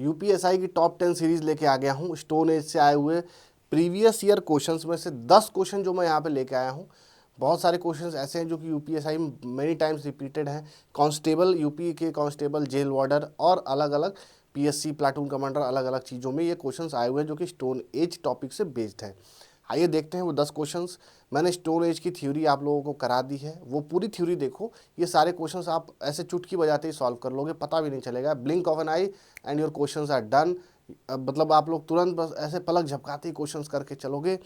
UPSI की top 10 series लेके आ गया हूँ। स्टोन एज से आए हुए प्रीवियस ईयर क्वेश्चंस में से 10 क्वेश्चन जो मैं यहाँ पे लेके आया हूँ। बहुत सारे क्वेश्चंस ऐसे हैं जो कि यूपीएसआई में मेनी टाइम्स रिपीटेड हैं। कांस्टेबल, यूपी के कांस्टेबल, जेल वार्डर और अलग अलग पीएससी, प्लाटून कमांडर, अलग अलग चीज़ों में ये क्वेश्चंस आए हुए हैं जो कि स्टोन एज टॉपिक से बेस्ड है। आइए देखते हैं वो 10 क्वेश्चंस। मैंने स्टोन एज की थ्योरी आप लोगों को करा दी है, वो पूरी थ्योरी देखो। ये सारे क्वेश्चंस आप ऐसे चुटकी बजाते ही सॉल्व कर लोगे, पता भी नहीं चलेगा। Blink of an eye and your questions are done. मतलब आप लोग तुरंत बस ऐसे पलक झपकाते ही क्वेश्चंस करके चलोगे।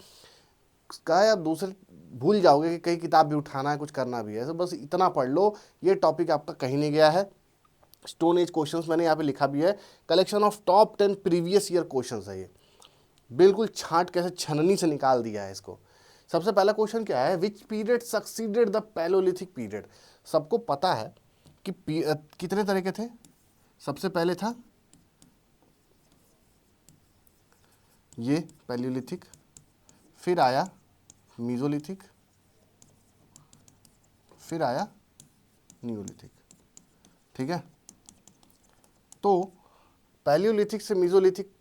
क्या है, आप दूसरे भूल जाओगे कि कहीं किताब भी उठाना है, कुछ करना भी है। तो बस इतना पढ़ लो, ये टॉपिक आपका कहीं नहीं गया है। स्टोन एज क्वेश्चंस मैंने यहाँ पे लिखा भी है, collection of top 10 previous year questions है ये। बिल्कुल छांट कैसे छननी से निकाल दिया है इसको। सबसे पहला क्वेश्चन क्या है, which period succeeded the palaeolithic period. सबको पता है कि कितने तरह के थे। सबसे पहले था ये पैलियोलिथिक, फिर आया मीजोलिथिक, फिर आया नियोलिथिक। ठीक है, तो पैलियोलिथिक से मीजोलिथिक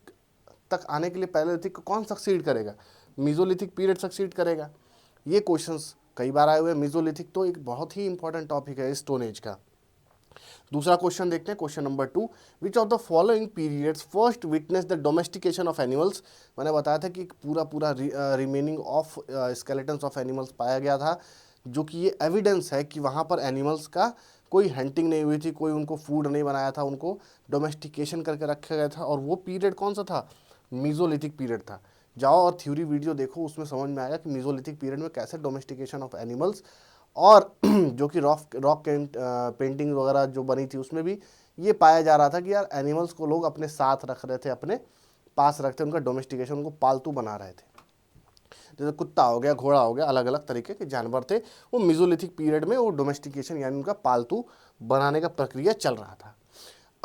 तक आने के लिए पैलियोलिथिक को कौन सक्सीड करेगा? मीजोलिथिक पीरियड सक्सीड करेगा। ये क्वेश्चंस कई बार आए हुए हैं। मीजोलिथिक तो एक बहुत ही इंपॉर्टेंट टॉपिक है स्टोन एज का। दूसरा क्वेश्चन देखते हैं, question number 2, which of the following periods first witness the domestication of animals. मैंने बताया था कि पूरा remaining of skeletons of animals पाया गया था, जो कि ये एविडेंस है कि वहाँ पर एनिमल्स का कोई हंटिंग नहीं हुई थी, कोई उनको फूड नहीं बनाया था, उनको डोमेस्टिकेशन करके रखा गया था। और वो पीरियड कौन सा था? मीजोलिथिक पीरियड था। जाओ और थ्योरी वीडियो देखो, उसमें समझ में आएगा कि मीजोलिथिक पीरियड में कैसे डोमेस्टिकेशन ऑफ एनिमल्स, और जो कि रॉक पेंटिंग वगैरह जो बनी थी उसमें भी ये पाया जा रहा था कि यार एनिमल्स को लोग अपने साथ रख रहे थे, अपने पास रखते, उनका डोमेस्टिकेशन, उनको पालतू बना रहे थे। जैसे कुत्ता हो गया, घोड़ा हो गया, अलग अलग तरीके के जानवर थे, वो मीजोलिथिक पीरियड में वो डोमेस्टिकेशन यानी उनका पालतू बनाने का प्रक्रिया चल रहा था।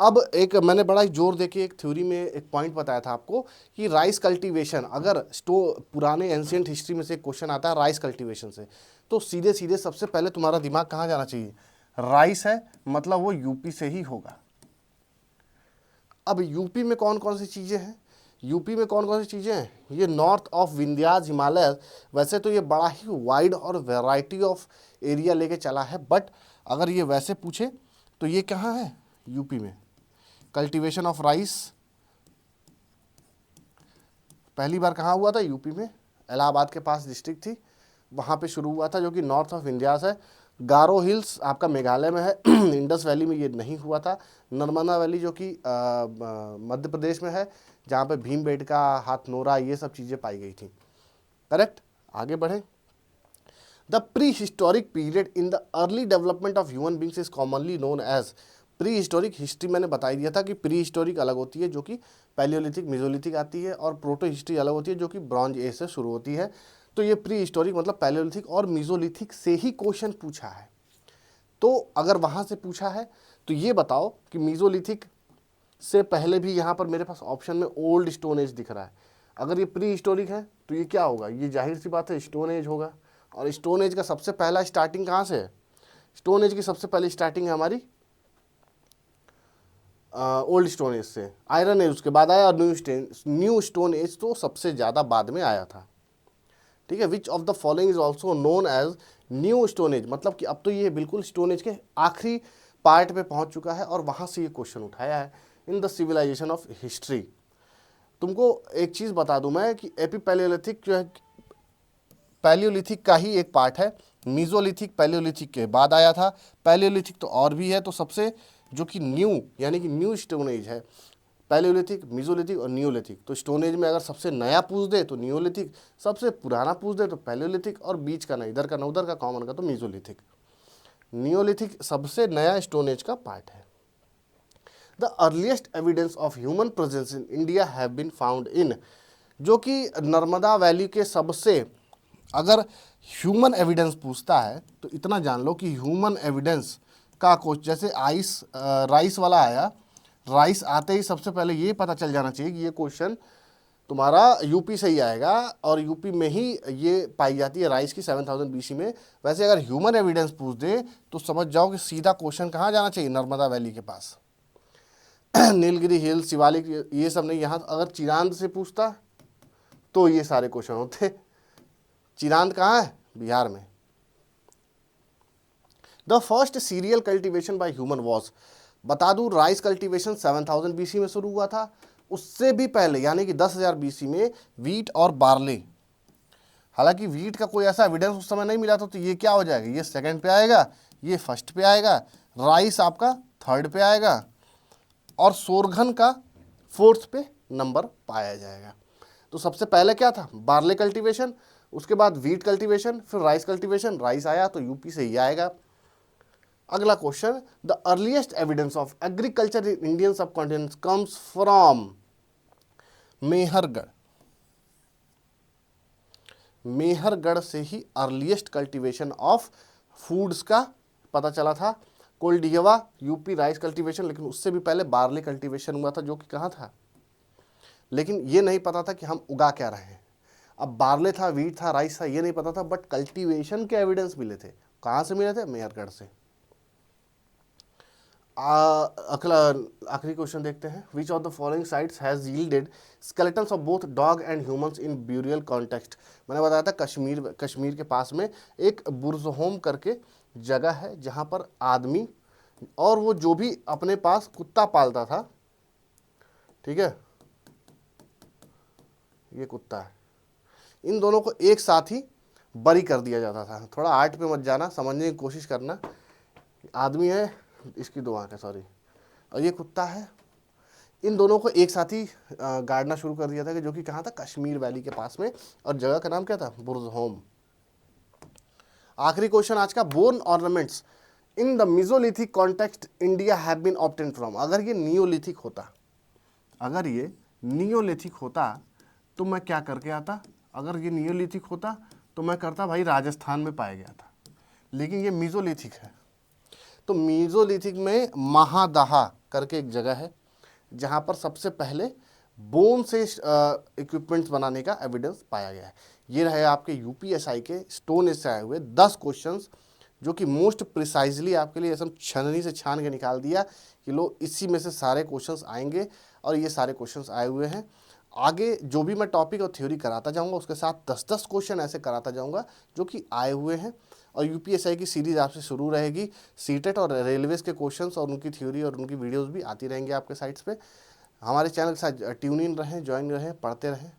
अब एक मैंने बड़ा ही जोर देके एक थ्योरी में एक पॉइंट बताया था आपको कि राइस कल्टीवेशन, अगर पुराने एंशियंट हिस्ट्री में से एक क्वेश्चन आता है राइस कल्टीवेशन से, तो सीधे सीधे सबसे पहले तुम्हारा दिमाग कहाँ जाना चाहिए? राइस है, मतलब वो यूपी से ही होगा। अब यूपी में कौन कौन सी चीज़ें हैं? यूपी में कौन कौन सी चीज़ें हैं? ये नॉर्थ ऑफ विंध्याज हिमालय, वैसे तो ये बड़ा ही वाइड और वैरायटी ऑफ एरिया लेके चला है, बट अगर ये वैसे पूछे तो ये कहाँ है? यूपी में। कल्टीवेशन ऑफ राइस पहली बार कहाँ हुआ था? यूपी में, इलाहाबाद के पास डिस्ट्रिक्ट थी, वहाँ पे शुरू हुआ था, जो कि नॉर्थ ऑफ विंध्यास है। गारो हिल्स आपका मेघालय में है। इंडस वैली में ये नहीं हुआ था। नर्मदा वैली जो कि मध्य प्रदेश में है, जहाँ पे भीमबेटका, हाथनोरा, ये सब चीज़ें पाई गई थी। करेक्ट, आगे बढ़ें। The prehistoric period in the early development of human beings is commonly known as. Prehistoric history मैंने बता दिया था कि प्री हिस्टोरिक अलग होती है, जो कि पैलियोलिथिक, मेसोलिथिक आती है, और प्रोटो हिस्ट्री अलग होती है, जो कि ब्रॉन्ज एज से शुरू होती है। तो ये प्री हिस्टोरिक मतलब पैलियोलिथिक और मेसोलिथिक से ही क्वेश्चन पूछा है। तो अगर वहाँ से पूछा है तो ये बताओ कि मेसोलिथिक से पहले भी यहाँ पर मेरे पास ऑप्शन में ओल्ड स्टोन एज दिख रहा है। अगर ये प्री हिस्टोरिक है तो ये क्या होगा? ये जाहिर सी बात है स्टोन एज होगा। और स्टोन एज का सबसे पहला स्टार्टिंग कहाँ से है? स्टोन एज की सबसे पहली स्टार्टिंग है हमारी ओल्ड स्टोन एज से। आयरन एज उसके बाद आया, और न्यू स्टोन एज तो सबसे ज़्यादा बाद में आया था। ठीक है, which of the following is also known as new stone age, मतलब कि अब तो ये बिल्कुल स्टोन एज के आखिरी पार्ट पे पहुंच चुका है, और वहाँ से ये क्वेश्चन उठाया है in the civilisation of history. तुमको एक चीज़ बता दूं मैं कि एपीपैलियोलिथिक जो है पैलियोलिथिक का ही एक पार्ट है। मीजोलिथिक पैलियोलिथिक के बाद आया था। पैलियोलिथिक तो और भी है, तो सबसे जो कि न्यू यानी कि न्यू स्टोन एज है, पैलियोलिथिक, मीजोलिथिक और नियोलिथिक। तो स्टोन एज में अगर सबसे नया पूछ दे तो नियोलिथिक, सबसे पुराना पूछ दे तो पैलियोलिथिक, और बीच का ना इधर का ना उधर का कॉमन का तो मीजोलिथिक। नियोलिथिक सबसे नया स्टोन एज का पार्ट है। The earliest evidence of human presence in India have been found in, जो कि नर्मदा वैली के सबसे, अगर ह्यूमन एविडेंस पूछता है तो इतना जान लो कि ह्यूमन एविडेंस का कुछ, जैसे राइस वाला आया, राइस आते ही सबसे पहले ये पता चल जाना चाहिए कि ये क्वेश्चन तुम्हारा यूपी से ही आएगा, और यूपी में ही ये पाई जाती है राइस की 7000 BC में। वैसे अगर ह्यूमन एविडेंस पूछ दे तो समझ जाओ कि सीधा क्वेश्चन कहाँ जाना चाहिए? नर्मदा वैली के पास। नीलगिरी हिल, शिवालिक, ये सब नहीं। यहाँ अगर चिरांद से पूछता तो ये सारे क्वेश्चन होते। चिरांद कहाँ है? बिहार में। The first serial cultivation by human was, बता दूं राइस कल्टीवेशन 7000 बीसी में शुरू हुआ था। उससे भी पहले यानी कि 10,000 बीसी में वीट और बार्ले, हालांकि वीट का कोई ऐसा एविडेंस उस समय नहीं मिला था, तो ये क्या हो जाएगा, ये सेकंड पे आएगा, ये फर्स्ट पे आएगा, राइस आपका थर्ड पे आएगा और सोरघन का फोर्थ पे नंबर पाया जाएगा। तो सबसे पहले क्या था? बार्ले कल्टीवेशन, उसके बाद वीट कल्टीवेशन, फिर राइस कल्टीवेशन। राइस आया तो यूपी से ही आएगा। अगला question, the earliest evidence of agriculture in Indian subcontinent comes from Mehrgarh. Mehrgarh से ही अर्लीस्ट कल्टीवेशन ऑफ फूड्स का पता चला था। कोल्डिहवा यूपी राइस कल्टीवेशन, लेकिन उससे भी पहले बार्ले कल्टीवेशन हुआ था, जो कि कहाँ था, लेकिन ये नहीं पता था कि हम उगा क्या रहे हैं। अब बार्ले था, वीट था, राइस था, ये नहीं पता था, बट कल्टीवेशन के एविडेंस मिले थे। कहाँ से मिले थे? मेहरगढ़ से। अगला आखिरी क्वेश्चन देखते हैं। विच of the following sites has yielded skeletons of both dog and humans in burial context. मैंने बताया था कश्मीर के पास में एक बुर्जहोम करके जगह है, जहाँ पर आदमी और वो जो भी अपने पास कुत्ता पालता था, ठीक है, ये कुत्ता है, इन दोनों को एक साथ ही बरी कर दिया जाता था। थोड़ा आर्ट पे मत जाना, समझने की कोशिश करना। आदमी है, इसकी दो आंखें, सॉरी, और ये कुत्ता है, इन दोनों को एक साथ ही गाड़ना शुरू कर दिया था, कि जो कि कहाँ था? कश्मीर वैली के पास में, और जगह का नाम क्या था? बुर्जहोम। आखिरी क्वेश्चन आज का, bone ornaments in the Mesolithic context India have been obtained from. अगर ये नियोलिथिक होता, तो मैं क्या करके आता? अगर ये नियोलिथिक होता तो मैं करता भाई राजस्थान में पाया गया था, लेकिन ये मिजोलिथिक है। तो मिजोलिथिक में महादहा करके एक जगह है, जहाँ पर सबसे पहले बोन से इक्विपमेंट्स बनाने का एविडेंस पाया गया है। ये रहे आपके यूपीएसआई के स्टोन एज से आए हुए 10 क्वेश्चंस, जो कि मोस्ट प्रिसाइजली आपके लिए ऐसा छननी से छान के निकाल दिया कि लो इसी में से सारे क्वेश्चंस आएंगे, और ये सारे क्वेश्चंस आए हुए हैं। आगे जो भी मैं टॉपिक और थ्योरी कराता जाऊंगा, उसके साथ 10-10 क्वेश्चन ऐसे कराता जाऊंगा जो कि आए हुए हैं। और यूपीएसआई की सीरीज आपसे शुरू रहेगी। सीटेट और रेलवेज के क्वेश्चंस और उनकी थ्योरी और उनकी वीडियोस भी आती रहेंगी आपके साइट्स पे। हमारे चैनल के साथ ट्यून इन रहें, ज्वाइन रहें, पढ़ते रहें।